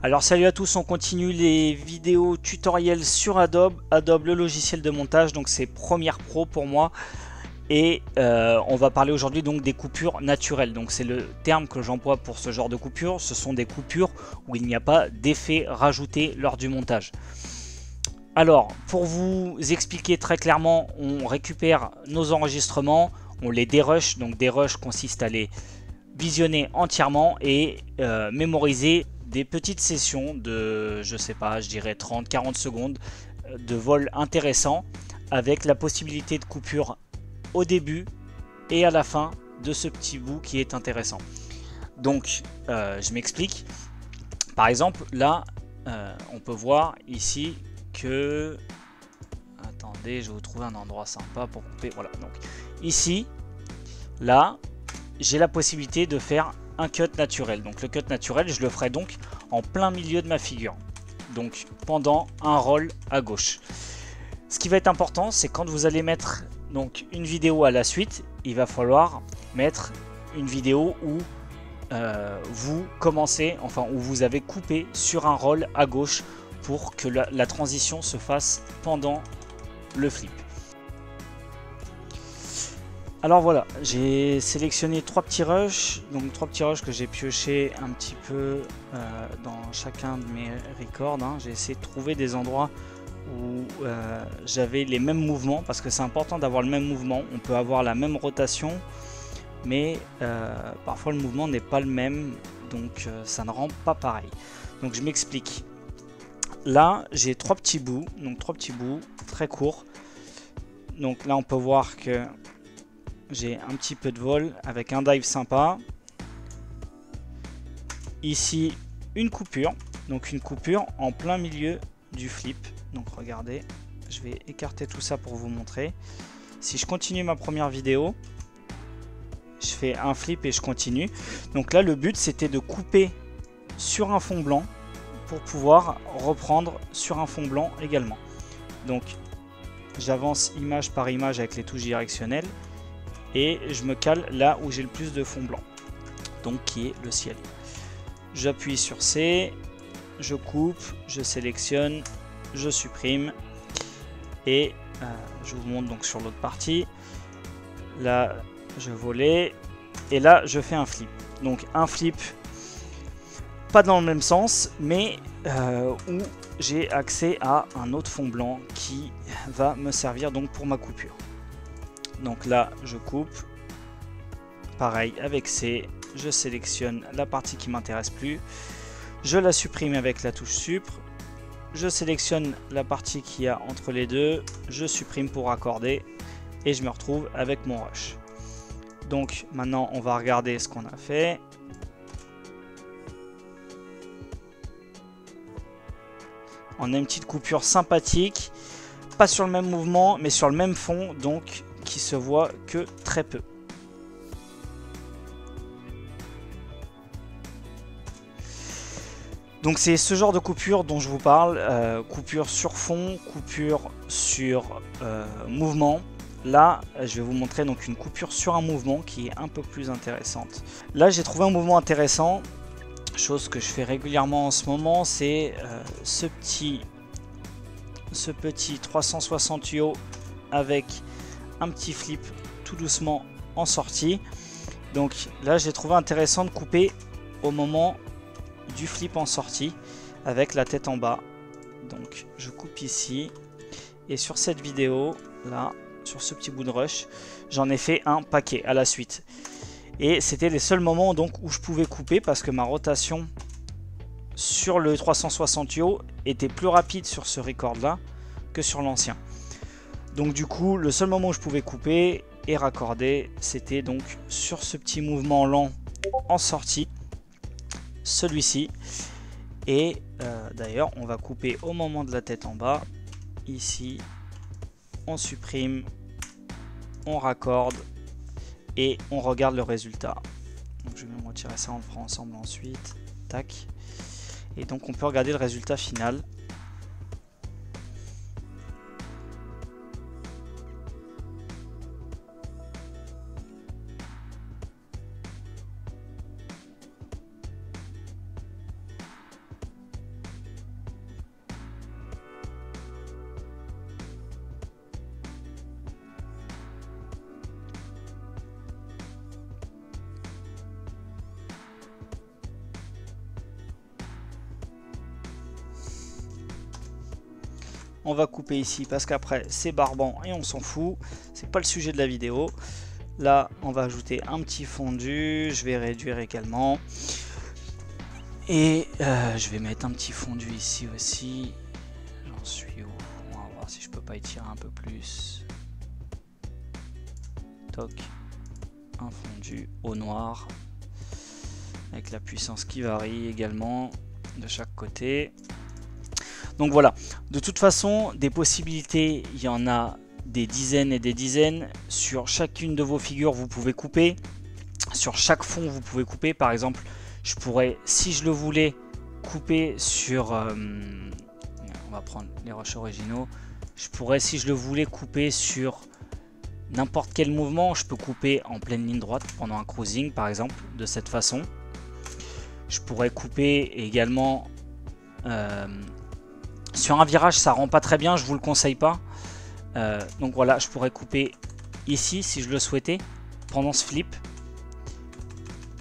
Alors salut à tous, on continue les vidéos tutoriels sur Adobe. Adobe, le logiciel de montage, donc c'est Premiere Pro pour moi. Et on va parler aujourd'hui donc des coupures naturelles. Donc c'est le terme que j'emploie pour ce genre de coupures. Ce sont des coupures où il n'y a pas d'effet rajouté lors du montage. Alors pour vous expliquer très clairement, on récupère nos enregistrements, on les dérush. Donc dérush consiste à les visionner entièrement et mémoriser des petites sessions de, je sais pas, je dirais 30-40 secondes de vol intéressant avec la possibilité de coupure au début et à la fin de ce petit bout qui est intéressant. Donc je m'explique. Par exemple là on peut voir ici que, attendez, je vais vous trouver un endroit sympa pour couper. Voilà, donc ici là j'ai la possibilité de faire un cut naturel. Donc le cut naturel, je le ferai donc en plein milieu de ma figure. Donc pendant un roll à gauche. Ce qui va être important, c'est quand vous allez mettre donc une vidéo à la suite, il va falloir mettre une vidéo où vous commencez, enfin où vous avez coupé sur un roll à gauche pour que la transition se fasse pendant le flip. Alors voilà, j'ai sélectionné trois petits rushs, donc trois petits rushs que j'ai pioché un petit peu dans chacun de mes records. J'ai essayé de trouver des endroits où j'avais les mêmes mouvements, parce que c'est important d'avoir le même mouvement. On peut avoir la même rotation, mais parfois le mouvement n'est pas le même, donc ça ne rend pas pareil. Donc je m'explique. Là, j'ai trois petits bouts, donc trois petits bouts très courts. Donc là, on peut voir que j'ai un petit peu de vol avec un dive sympa. Ici, une coupure. Donc une coupure en plein milieu du flip. Donc regardez, je vais écarter tout ça pour vous montrer. Si je continue ma première vidéo, je fais un flip et je continue. Donc là, le but, c'était de couper sur un fond blanc pour pouvoir reprendre sur un fond blanc également. Donc j'avance image par image avec les touches directionnelles. Et je me cale là où j'ai le plus de fond blanc, donc qui est le ciel. J'appuie sur C, je coupe, je sélectionne, je supprime et je vous montre donc sur l'autre partie. Là, je volais et là, je fais un flip. Donc un flip, pas dans le même sens, mais où j'ai accès à un autre fond blanc qui va me servir donc pour ma coupure. Donc là, je coupe. Pareil avec C, je sélectionne la partie qui m'intéresse plus. Je la supprime avec la touche Sup. Je sélectionne la partie qu'il y a entre les deux. Je supprime pour raccorder. Et je me retrouve avec mon rush. Donc maintenant, on va regarder ce qu'on a fait. On a une petite coupure sympathique. Pas sur le même mouvement, mais sur le même fond. Donc qui se voit que très peu. Donc c'est ce genre de coupure dont je vous parle, coupure sur fond, coupure sur mouvement. Là, je vais vous montrer donc une coupure sur un mouvement qui est un peu plus intéressante. Là, j'ai trouvé un mouvement intéressant, chose que je fais régulièrement en ce moment, c'est ce petit 360 yo avec un petit flip tout doucement en sortie. Donc là, j'ai trouvé intéressant de couper au moment du flip en sortie avec la tête en bas. Donc je coupe ici et sur cette vidéo là, sur ce petit bout de rush, j'en ai fait un paquet à la suite et c'était les seuls moments donc où je pouvais couper parce que ma rotation sur le 360 yo était plus rapide sur ce record là que sur l'ancien. Donc du coup, le seul moment où je pouvais couper et raccorder, c'était donc sur ce petit mouvement lent en sortie, celui-ci. Et d'ailleurs, on va couper au moment de la tête en bas. Ici, on supprime, on raccorde et on regarde le résultat. Donc je vais me retirer ça, on le fera ensemble ensuite. Tac. Et donc on peut regarder le résultat final. On va couper ici parce qu'après c'est barbant et on s'en fout. C'est pas le sujet de la vidéo. Là, on va ajouter un petit fondu. Je vais réduire également. Et je vais mettre un petit fondu ici aussi. J'en suis où? On va voir si je peux pas étirer un peu plus. Toc. Un fondu au noir. Avec la puissance qui varie également de chaque côté. Donc voilà, de toute façon, des possibilités, il y en a des dizaines et des dizaines. Sur chacune de vos figures, vous pouvez couper. Sur chaque fond, vous pouvez couper. Par exemple, je pourrais, si je le voulais, couper sur... on va prendre les rushs originaux. Je pourrais, si je le voulais, couper sur n'importe quel mouvement. Je peux couper en pleine ligne droite pendant un cruising, par exemple, de cette façon. Je pourrais couper également... sur un virage, ça rend pas très bien, je vous le conseille pas. Donc voilà, je pourrais couper ici si je le souhaitais pendant ce flip.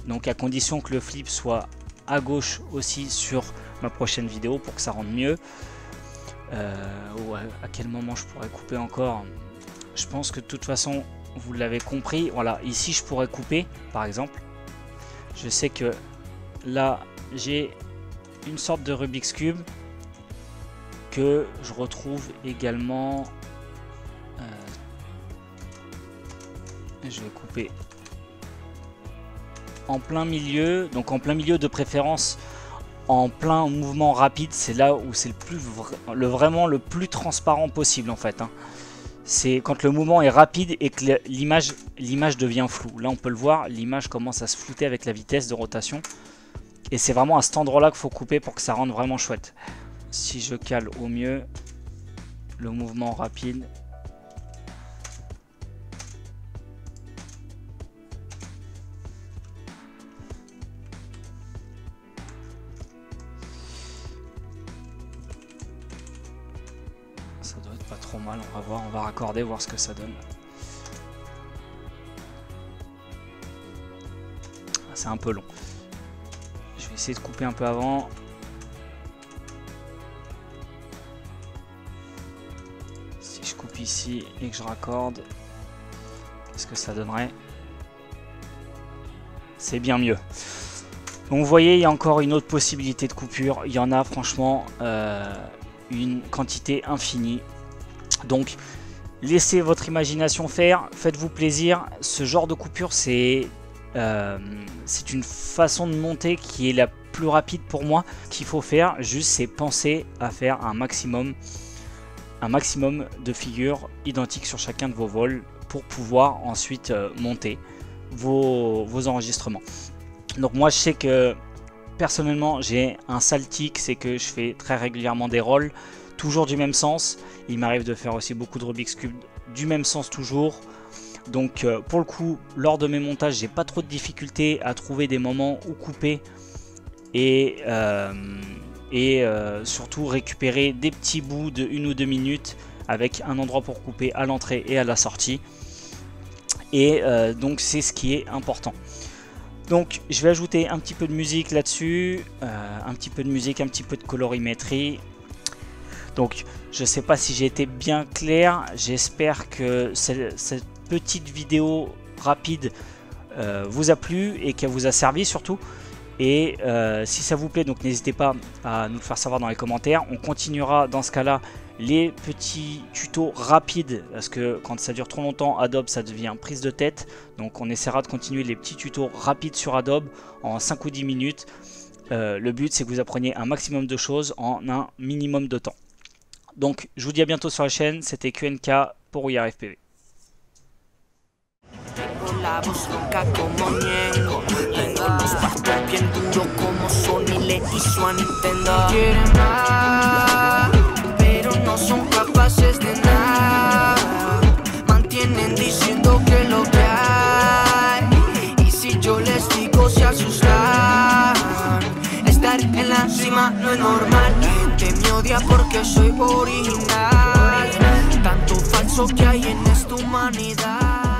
Donc à condition que le flip soit à gauche aussi sur ma prochaine vidéo pour que ça rende mieux. Ou à quel moment je pourrais couper encore? Je pense que de toute façon vous l'avez compris. Voilà, ici je pourrais couper par exemple. Je sais que là j'ai une sorte de Rubik's Cube que je retrouve également. Je vais couper en plein milieu, donc en plein milieu de préférence en plein mouvement rapide. C'est là où c'est vraiment le plus transparent possible en fait, hein. C'est quand le mouvement est rapide et que l'image devient floue. Là on peut le voir, l'image commence à se flouter avec la vitesse de rotation. Et c'est vraiment à cet endroit là qu'il faut couper pour que ça rende vraiment chouette. Si je cale au mieux le mouvement rapide. Ça doit être pas trop mal, on va voir, on va raccorder, voir ce que ça donne. Ah, c'est un peu long. Je vais essayer de couper un peu avant. Si je coupe ici et que je raccorde, qu'est-ce que ça donnerait? C'est bien mieux. Donc vous voyez, il y a encore une autre possibilité de coupure. Il y en a franchement une quantité infinie. Donc laissez votre imagination faire, faites-vous plaisir. Ce genre de coupure, c'est une façon de monter qui est la plus rapide pour moi. Qu'il faut faire juste, c'est penser à faire un maximum de figures identiques sur chacun de vos vols pour pouvoir ensuite monter vos enregistrements. Donc moi je sais que personnellement j'ai un sale tic, c'est que je fais très régulièrement des rolls toujours du même sens. Il m'arrive de faire aussi beaucoup de Rubik's Cube du même sens toujours. Donc pour le coup, lors de mes montages, j'ai pas trop de difficultés à trouver des moments où couper et surtout récupérer des petits bouts de 1 ou 2 minutes avec un endroit pour couper à l'entrée et à la sortie. Et donc c'est ce qui est important. Donc je vais ajouter un petit peu de musique là-dessus, un petit peu de colorimétrie. Donc je sais pas si j'ai été bien clair, j'espère que cette petite vidéo rapide vous a plu et qu'elle vous a servi surtout. Et si ça vous plaît, donc n'hésitez pas à nous le faire savoir dans les commentaires. On continuera dans ce cas-là les petits tutos rapides, parce que quand ça dure trop longtemps, Adobe ça devient prise de tête. Donc on essaiera de continuer les petits tutos rapides sur Adobe en 5 ou 10 minutes. Le but c'est que vous appreniez un maximum de choses en un minimum de temps. Donc je vous dis à bientôt sur la chaîne, c'était QNK pour WeAreFPV. La voz ronca como Ñengo. Tengo los pastos bien duros como Sony le hizo a Nintendo. Quieren más, pero no son capaces de nada. Mantienen diciendo que lo que hay. Y si yo les digo se asustan. Estar en la cima no es normal. Gente me odia porque soy original. Tanto falso que hay en esta humanidad.